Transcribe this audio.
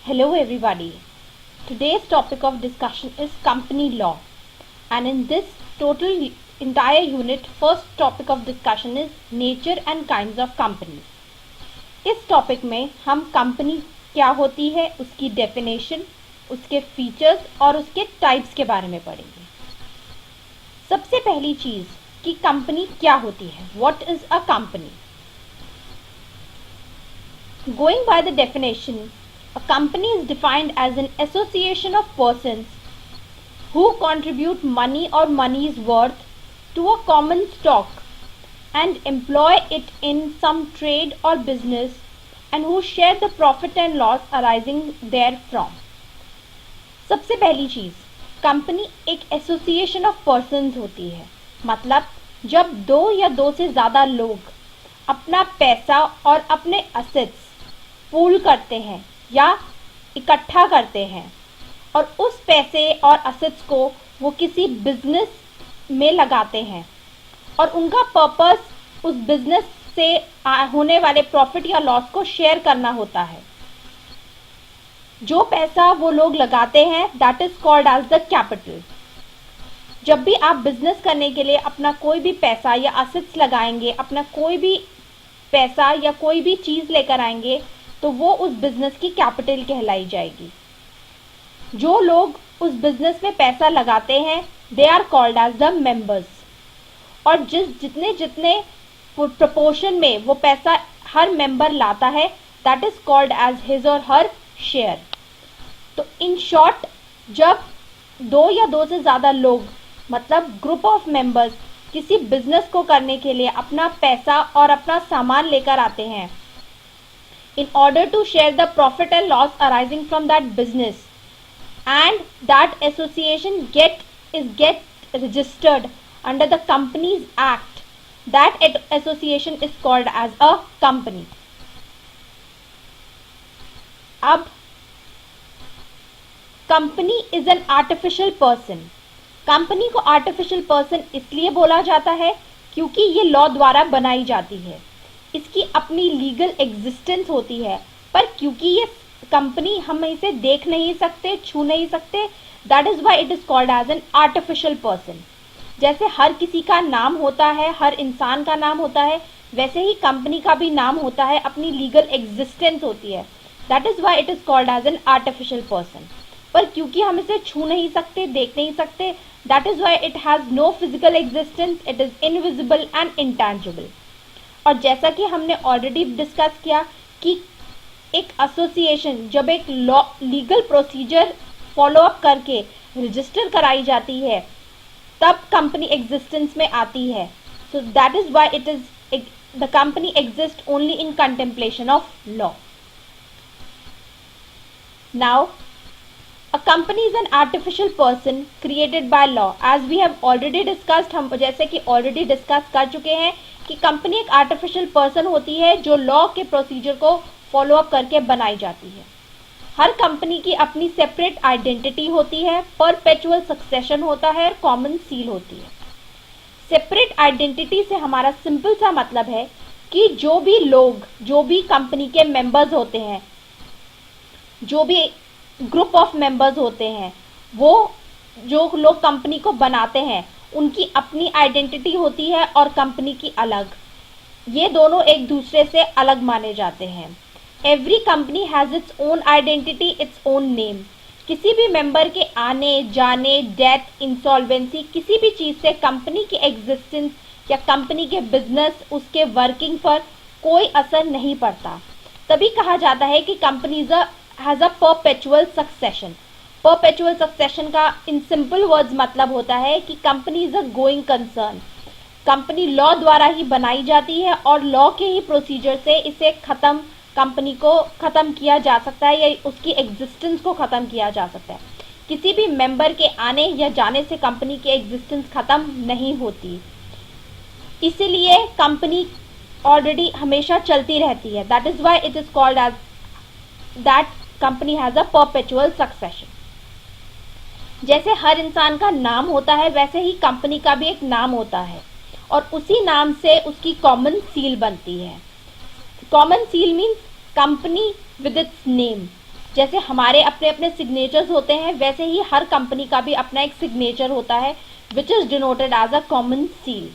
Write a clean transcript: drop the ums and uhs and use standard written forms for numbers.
Hello everybody. Today's topic of discussion is company law, and in this entire unit, first topic of discussion is nature and kinds of companies. इस topic में हम company क्या होती है, उसकी definition, उसके features और उसके टाइप्स के बारे में पढ़ेंगे। सबसे पहली चीज कि कंपनी क्या होती है, what is a company. Going by the definition, a company is defined as an association of persons who contribute money or money's worth to a common stock and employ it in some trade or business and who share the profit and loss arising therefrom. सबसे पहली चीज, company एक association of persons होती है। मतलब जब दो या दो से ज्यादा लोग अपना पैसा और अपने असेट्स पूल करते हैं या इकट्ठा करते हैं और उस पैसे और असेट्स को वो किसी बिजनेस में लगाते हैं और उनका पर्पस उस बिजनेस से होने वाले प्रॉफिट या लॉस को शेयर करना होता है। जो पैसा वो लोग लगाते हैं that is called as the capital. जब भी आप बिजनेस करने के लिए अपना कोई भी पैसा या असेट्स लगाएंगे, अपना कोई भी पैसा या कोई भी चीज लेकर आएंगे, तो वो उस बिजनेस की कैपिटल कहलाई जाएगी। जो लोग उस बिजनेस में पैसा लगाते हैं they are called as the members, और जितने जितने प्रोपोर्शन में वो पैसा हर मेंबर लाता है that is called as his और हर शेयर। तो इन शॉर्ट, जब दो या दो से ज्यादा लोग मतलब ग्रुप ऑफ मेंबर्स किसी बिजनेस को करने के लिए अपना पैसा और अपना सामान लेकर आते हैं in order to share the profit and loss arising from that business, and that association get registered under the Companies Act, that association is called as a company. अब company is an artificial person. Company को artificial person इसलिए बोला जाता है क्योंकि ये law द्वारा बनाई जाती है। इसकी अपनी लीगल एग्जिस्टेंस होती है, पर क्योंकि ये कंपनी हम इसे देख नहीं सकते, छू नहीं सकते, that is why it is called as an artificial person. जैसे हर किसी का नाम होता है, हर इंसान का नाम होता है, वैसे ही कंपनी का भी नाम होता है, अपनी लीगल एग्जिस्टेंस होती है। That is why it is called as an artificial person. पर क्योंकि हम इसे छू नहीं सकते, देख नहीं सकते, that is why it has no physical existence, it is invisible and intangible. और जैसा कि हमने ऑलरेडी डिस्कस किया कि एक एसोसिएशन जब एक law legal procedure follow up करके रजिस्टर कराई जाती है तब कंपनी एग्जिस्टेंस में आती है। So that is why it is the company exist only in contemplation of law. Now A company is an artificial person created by law. As we have already discussed, हम जैसे कि already discuss कर चुके हैं कि company एक artificial person होती है जो लॉ के प्रोसीजर को फॉलो अप करके बनाई जाती है। हर कंपनी की अपनी सेपरेट आइडेंटिटी होती है, परपेचुअल सक्सेशन होता है और कॉमन सील होती है। सेपरेट आइडेंटिटी से हमारा सिंपल सा मतलब है कि जो भी लोग, जो भी कंपनी के मेंबर्स होते हैं, जो भी ग्रुप ऑफ मेंबर्स होते हैं, वो जो लोग कंपनी को बनाते हैं उनकी अपनी आइडेंटिटी होती है और कंपनी की अलग। ये दोनों एक दूसरे से अलग माने जाते हैं। Every company has its own identity, its own name. किसी भी मेंबर के आने जाने, डेथ, इंसॉल्वेंसी, किसी भी चीज से कंपनी की एग्जिस्टेंस या कंपनी के बिजनेस, उसके वर्किंग पर कोई असर नहीं पड़ता। तभी कहा जाता है कि company has a perpetual succession. Perpetual succession का in simple words मतलब होता है कि company is a going concern. Company law द्वारा ही बनाई जाती है और लॉ के ही प्रोसीजर से इसे कंपनी को खत्म किया जा सकता है या उसकी एग्जिस्टेंस को खत्म किया जा सकता है। किसी भी मेंबर के आने या जाने से कंपनी की एग्जिस्टेंस खत्म नहीं होती, इसीलिए कंपनी ऑलरेडी हमेशा चलती रहती है। That is why it is called as that company has a perpetual succession. जैसे हर इंसान का नाम होता है वैसे ही कंपनी का भी एक नाम होता है और उसी नाम से उसकी कॉमन सील बनती है। Common seal means company with its name. जैसे हमारे अपने अपने सिग्नेचर्स होते हैं, वैसे ही हर कंपनी का भी अपना एक सिग्नेचर होता है, which is denoted as a common seal.